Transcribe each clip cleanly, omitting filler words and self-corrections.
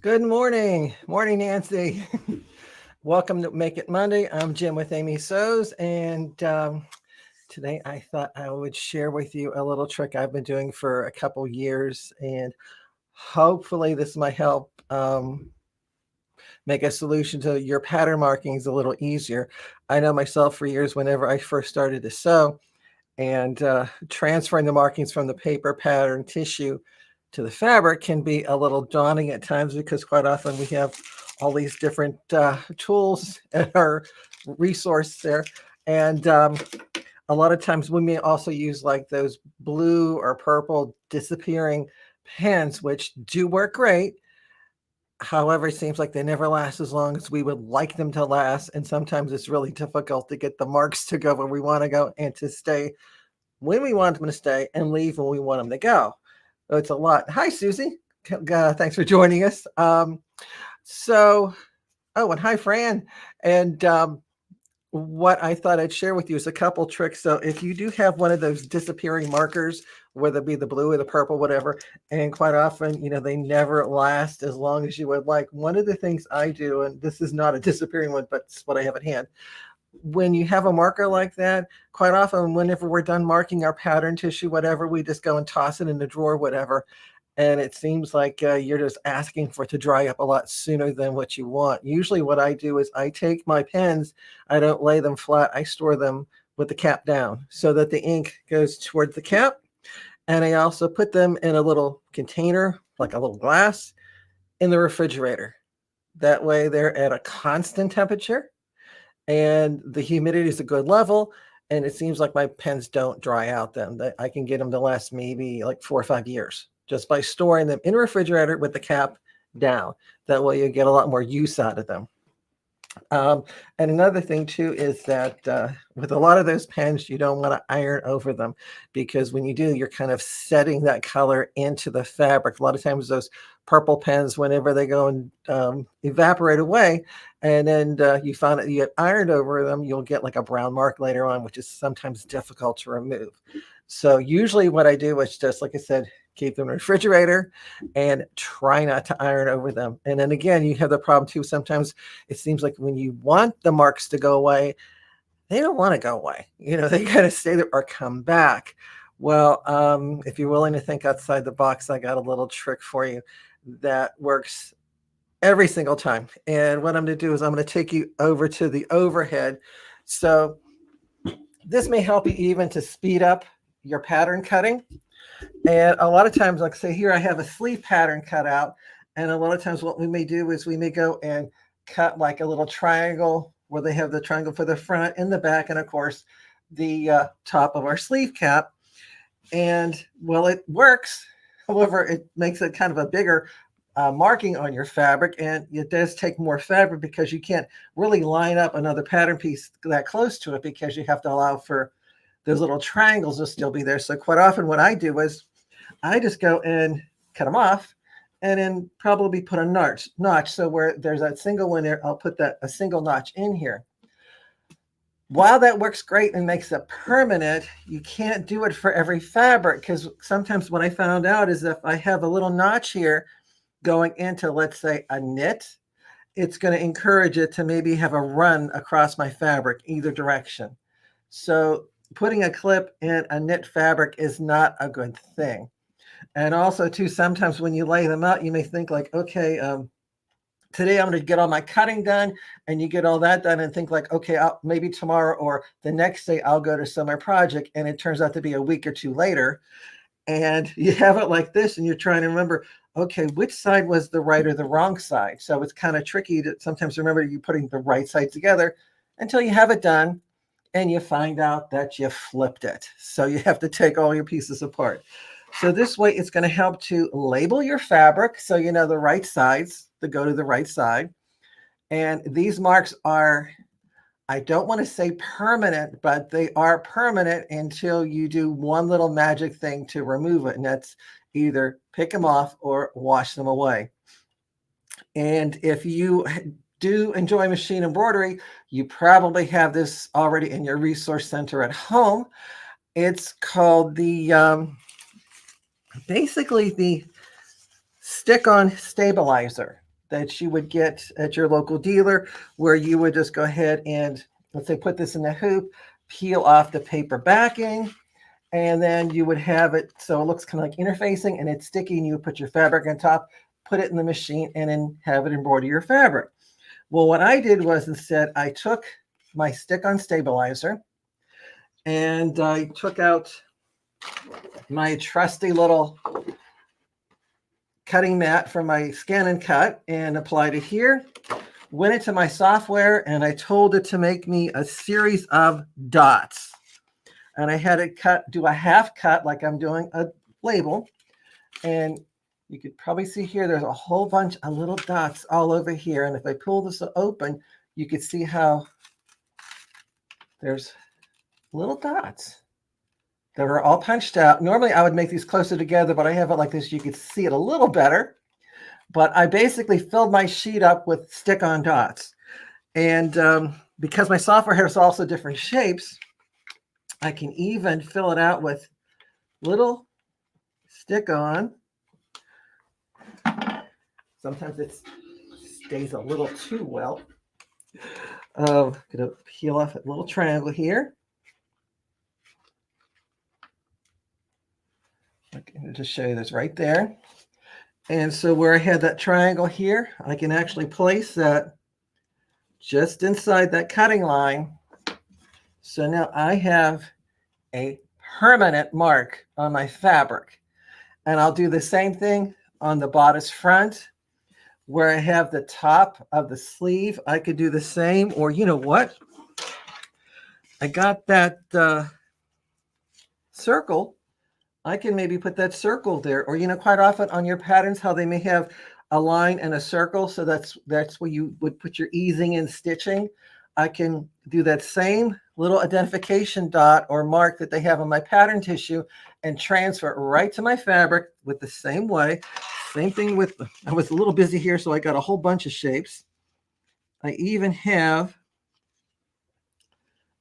Good morning. Morning, Nancy. Welcome to Make It Monday. I'm Jim with Amy Sows, and today I thought I would share with you a little trick I've been doing for a couple years, and hopefully this might help make a solution to your pattern markings a little easier. I know myself for years, whenever I first started to sew, and transferring the markings from the paper pattern tissue to the fabric can be a little daunting at times because quite often we have all these different tools at our resource there. And a lot of times we may also use like those blue or purple disappearing pens, which do work great. However, it seems like they never last as long as we would like them to last. And sometimes it's really difficult to get the marks to go where we want to go and to stay when we want them to stay and leave when we want them to go. It's a lot. Hi, Susie. Thanks for joining us. So, oh, and hi, Fran. And what I thought I'd share with you is a couple tricks. So, if you do have one of those disappearing markers, whether it be the blue or the purple, whatever, and quite often, they never last as long as you would like. One of the things I do, and this is not a disappearing one, but it's what I have at hand, when you have a marker like that, quite often, whenever we're done marking our pattern tissue, whatever, we just go and toss it in the drawer, whatever. And it seems like you're just asking for it to dry up a lot sooner than what you want. Usually, what I do is I take my pens, I don't lay them flat, I store them with the cap down so that the ink goes towards the cap. And I also put them in a little container, like a little glass, in the refrigerator. That way, they're at a constant temperature and the humidity is a good level. And it seems like my pens don't dry out then. That I can get them to last maybe like 4 or 5 years just by storing them in a refrigerator with the cap down. That way you get a lot more use out of them. Um, and another thing too is that with a lot of those pens, you don't want to iron over them because when you do, you're kind of setting that color into the fabric. A lot of times those purple pens, whenever they go and evaporate away, and then you find that you get ironed over them, you'll get like a brown mark later on, which is sometimes difficult to remove. So usually what I do is just, like I said, keep them in the refrigerator and try not to iron over them. And then again, you have the problem too. Sometimes it seems like when you want the marks to go away, they don't want to go away. They got to stay there or come back. Well, if you're willing to think outside the box, I got a little trick for you that works every single time. And what I'm going to do is I'm going to take you over to the overhead. So this may help you even to speed up your pattern cutting. And a lot of times, like say here, I have a sleeve pattern cut out. And a lot of times what we may do is we may go and cut like a little triangle where they have the triangle for the front and the back. And of course, the top of our sleeve cap. And well, it works. However, it makes it kind of a bigger marking on your fabric. And it does take more fabric because you can't really line up another pattern piece that close to it because you have to allow for those little triangles will still be there. So quite often what I do is I just go and cut them off and then probably put a notch. So where there's that single one there, I'll put a single notch in here. While that works great and makes it permanent, you can't do it for every fabric because sometimes what I found out is if I have a little notch here going into, let's say, a knit, it's going to encourage it to maybe have a run across my fabric either direction. So putting a clip in a knit fabric is not a good thing. And also too, sometimes when you lay them out, you may think like, okay, today I'm going to get all my cutting done, and you get all that done and think like, okay, maybe tomorrow or the next day I'll go to summer project. And it turns out to be a week or two later. And you have it like this and you're trying to remember, okay, which side was the right or the wrong side? So it's kind of tricky to sometimes remember you putting the right side together until you have it done and you find out that you flipped it. So you have to take all your pieces apart. So this way it's going to help to label your fabric so you know the right sides to go to the right side. And these marks are, I don't want to say permanent, but they are permanent until you do one little magic thing to remove it. And that's either pick them off or wash them away. And if you do enjoy machine embroidery, you probably have this already in your resource center at home. It's called the, basically the stick-on stabilizer that you would get at your local dealer, where you would just go ahead and, let's say, put this in the hoop, peel off the paper backing, and then you would have it so it looks kind of like interfacing and it's sticky, and you would put your fabric on top, put it in the machine, and then have it embroider your fabric. Well, what I did was instead I took my stick-on stabilizer and I took out my trusty little cutting mat from my Scan and Cut and applied it here. Went into my software and I told it to make me a series of dots. And I had it do a half cut like I'm doing a label. And you could probably see here, there's a whole bunch of little dots all over here. And if I pull this open, you could see how there's little dots that are all punched out. Normally I would make these closer together, but I have it like this. You could see it a little better. But I basically filled my sheet up with stick-on dots. And because my software has also different shapes, I can even fill it out with little stick-on. Sometimes it stays a little too well. I'm going to peel off a little triangle here. I can just show you this right there. And so where I had that triangle here, I can actually place that just inside that cutting line. So now I have a permanent mark on my fabric. And I'll do the same thing on the bodice front, where I have the top of the sleeve. I could do the same, or you know what? I got that circle. I can maybe put that circle there, or, quite often on your patterns, how they may have a line and a circle. So that's where you would put your easing and stitching. I can do that same little identification dot or mark that they have on my pattern tissue and transfer it right to my fabric with the same way. Same thing with, I was a little busy here, so I got a whole bunch of shapes. I even have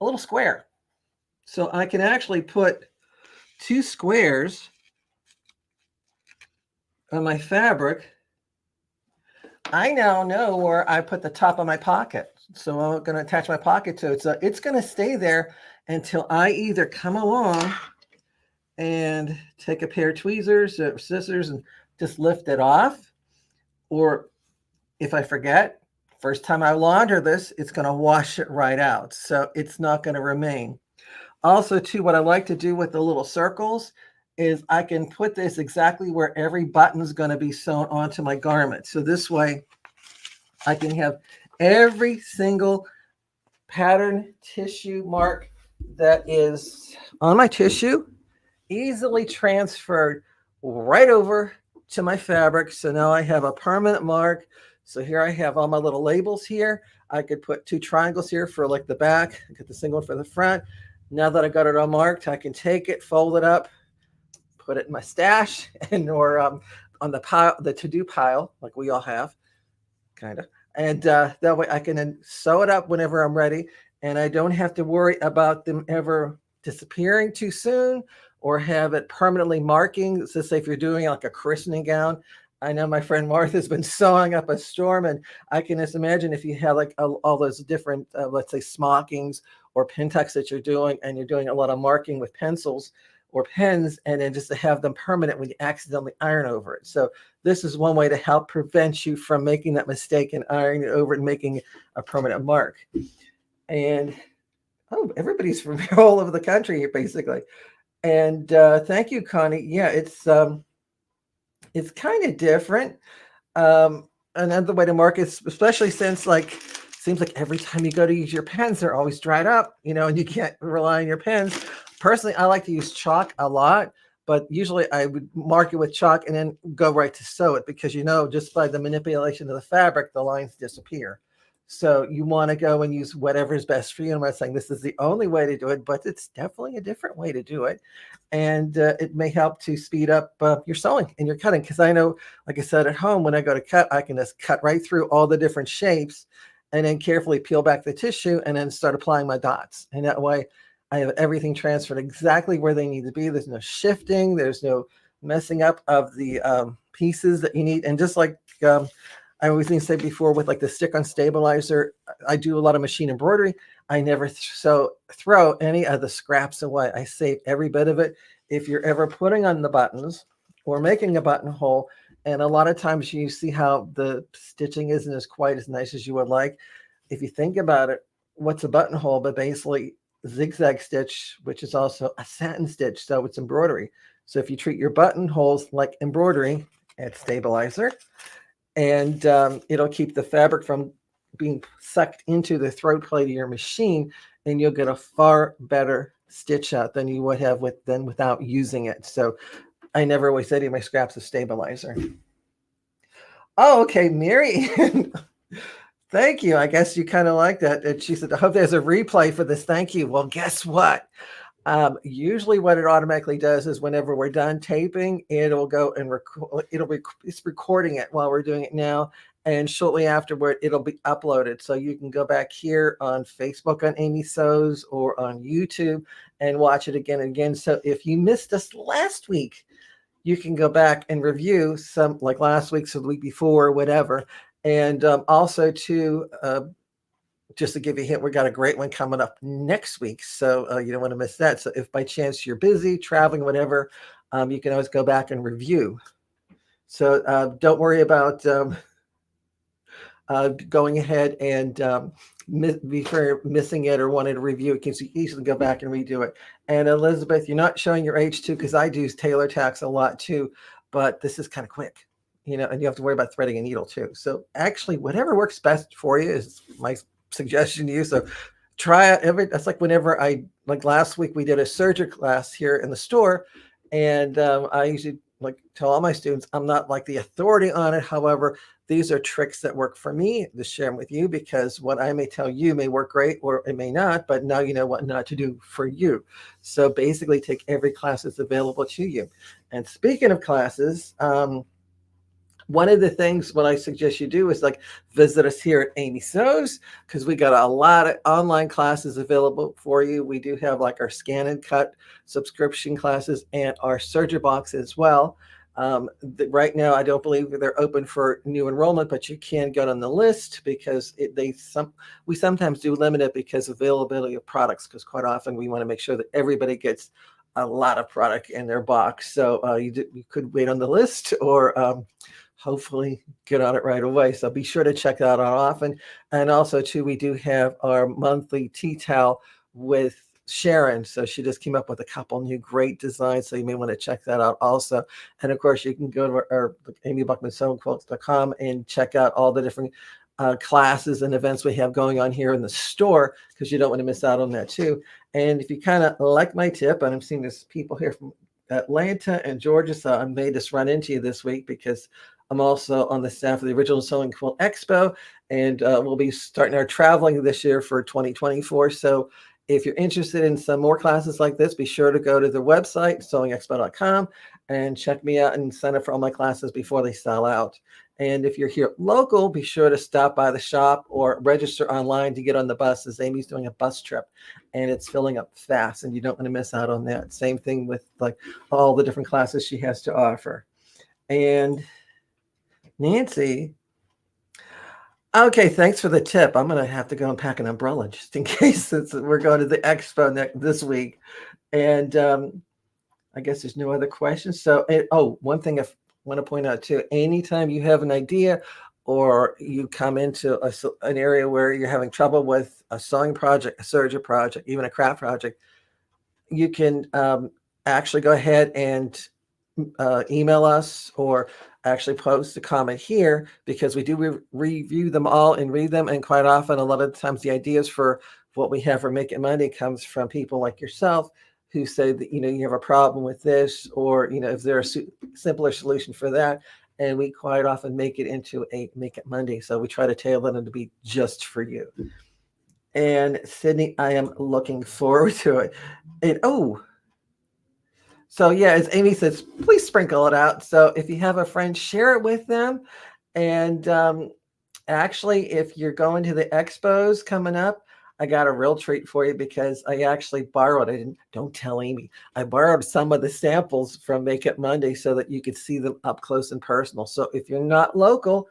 a little square. So I can actually put 2 squares on my fabric. I now know where I put the top of my pocket. So I'm going to attach my pocket to it. So it's going to stay there until I either come along and take a pair of tweezers or scissors and just lift it off. Or if I forget, first time I launder this, it's going to wash it right out. So it's not going to remain. Also, too, what I like to do with the little circles is I can put this exactly where every button is going to be sewn onto my garment. So this way I can have every single pattern tissue mark that is on my tissue easily transferred right over to my fabric. So now I have a permanent mark. So here I have all my little labels here. I could put 2 triangles here for like the back. I get the single one for the front. Now that I got it all marked, I can take it, fold it up, put it in my stash, and or on the pile, the to-do pile, like we all have, kind of. And that way I can then sew it up whenever I'm ready, and I don't have to worry about them ever disappearing too soon or have it permanently marking. So say if you're doing like a christening gown, I know my friend Martha's been sewing up a storm, and I can just imagine if you have like all those different, let's say, smockings or pin tucks that you're doing, and you're doing a lot of marking with pencils or pens, and then just to have them permanent when you accidentally iron over it. So this is one way to help prevent you from making that mistake and ironing it over and making a permanent mark. And everybody's from all over the country here, basically. And thank you, Connie. Yeah, it's kind of different. Another way to mark it, especially since seems like every time you go to use your pens, they're always dried up, and you can't rely on your pens. Personally, I like to use chalk a lot, but usually I would mark it with chalk and then go right to sew it because, just by the manipulation of the fabric, the lines disappear. So you want to go and use whatever is best for you. I'm not saying this is the only way to do it, but it's definitely a different way to do it. And it may help to speed up your sewing and your cutting. Because I know, like I said, at home, when I go to cut, I can just cut right through all the different shapes and then carefully peel back the tissue and then start applying my dots. And that way I have everything transferred exactly where they need to be. There's no shifting. There's no messing up of the pieces that you need. And just like I always say before with like the stick-on stabilizer, I do a lot of machine embroidery. I never throw any of the scraps away. I save every bit of it. If you're ever putting on the buttons or making a buttonhole, and a lot of times you see how the stitching isn't as quite as nice as you would like. If you think about it, what's a buttonhole but basically zigzag stitch, which is also a satin stitch, so it's embroidery. So if you treat your buttonholes like embroidery, add stabilizer, and it'll keep the fabric from being sucked into the throat plate of your machine, and you'll get a far better stitch out than you would have without using it. So I never waste any of my scraps of stabilizer. Oh, okay, Mary. Thank you. I guess you kind of like that. And she said, I hope there's a replay for this. Thank you. Well, guess what? Usually what it automatically does is whenever we're done taping, it'll go and it's recording it while we're doing it now. And shortly afterward, it'll be uploaded. So you can go back here on Facebook on Amy Sews or on YouTube and watch it again and again. So if you missed us last week, you can go back and review some like last week's or the week before, or whatever. And also to just to give you a hint, we got a great one coming up next week. So you don't want to miss that. So if by chance you're busy, traveling, whatever, you can always go back and review. So don't worry about going ahead and missing it or wanting to review it, because you easily go back and redo it. And Elizabeth, you're not showing your age too, because I do tailor tacks a lot too, but this is kind of quick, and you have to worry about threading a needle too. So actually, whatever works best for you is my suggestion to you. So try it that's like whenever like last week we did a surgery class here in the store, and I usually like tell all my students I'm not like the authority on it. However, these are tricks that work for me to share them with you, because what I may tell you may work great or it may not, but now you know what not to do for you. So basically take every class that's available to you. And speaking of classes, one of the things what I suggest you do is like visit us here at Amy Sews, because we got a lot of online classes available for you. We do have like our scan and cut subscription classes and our Surgery Box as well. Right now, I don't believe they're open for new enrollment, but you can get on the list, because we sometimes do limit it because of availability of products, because quite often we want to make sure that everybody gets a lot of product in their box. So you could wait on the list, or hopefully get on it right away. So be sure to check that out often. And also too, we do have our monthly tea towel with Sharon. So she just came up with a couple new great designs. So you may want to check that out also. And of course, you can go to our amybuckmansewingquilts.com and check out all the different classes and events we have going on here in the store, because you don't want to miss out on that too. And if you kind of like my tip, and I'm seeing there's people here from Atlanta and Georgia, so I may just run into you this week, because I'm also on the staff of the Original Sewing Quilt Expo, and we'll be starting our traveling this year for 2024. So if you're interested in some more classes like this, be sure to go to the website, sewingexpo.com, and check me out and sign up for all my classes before they sell out. And if you're here local, be sure to stop by the shop or register online to get on the bus, as Amy's doing a bus trip, and it's filling up fast, and you don't want to miss out on that. Same thing with like all the different classes she has to offer. And Nancy, okay, thanks for the tip. I'm going to have to go and pack an umbrella just in case, since we're going to the expo this week. And I guess there's no other questions. So, one thing I want to point out too, anytime you have an idea or you come into an area where you're having trouble with a sewing project, a surgery project, even a craft project, you can actually go ahead and email us, or actually post a comment here, because we do review them all and read them. And quite often, a lot of times the ideas for what we have for Make It Monday comes from people like yourself, who say that, you have a problem with this, or, if there's a simpler solution for that. And we quite often make it into a Make It Monday. So we try to tailor them to be just for you. And Sydney, I am looking forward to it. And so yeah, as Amy says, please sprinkle it out. So if you have a friend, share it with them. And actually, if you're going to the expos coming up, I got a real treat for you because I actually borrowed, I didn't, don't tell Amy, I borrowed some of the samples from Makeup Monday so that you could see them up close and personal. So if you're not local,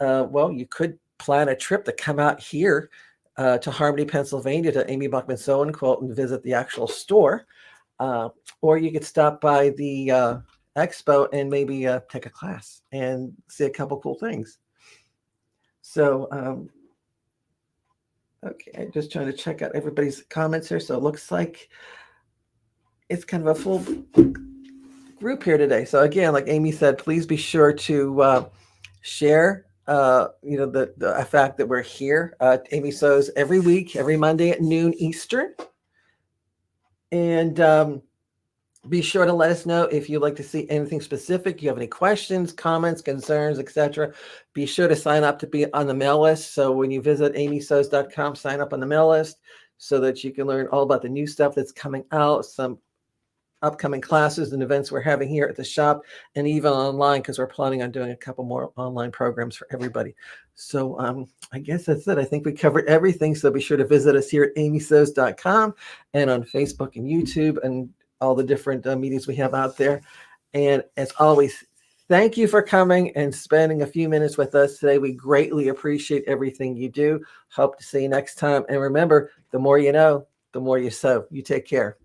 well, you could plan a trip to come out here to Harmony, Pennsylvania, to Amy Buckman Sew and Quilt and visit the actual store. Uh, or you could stop by the expo and maybe take a class and see a couple cool things. So, okay, I'm just trying to check out everybody's comments here. So it looks like it's kind of a full group here today. So again, like Amy said, please be sure to share the fact that we're here. Amy sews every week, every Monday at noon Eastern. And be sure to let us know if you'd like to see anything specific. You have any questions, comments, concerns, etc. Be sure to sign up to be on the mail list. So when you visit amysews.com, sign up on the mail list so that you can learn all about the new stuff that's coming out, some upcoming classes and events we're having here at the shop, and even online, because we're planning on doing a couple more online programs for everybody. So I guess that's it. I think we covered everything. So be sure to visit us here at amysews.com and on Facebook and YouTube and all the different medias we have out there. And as always, thank you for coming and spending a few minutes with us today. We greatly appreciate everything you do. Hope to see you next time. And remember, the more you know, the more you sew. You take care.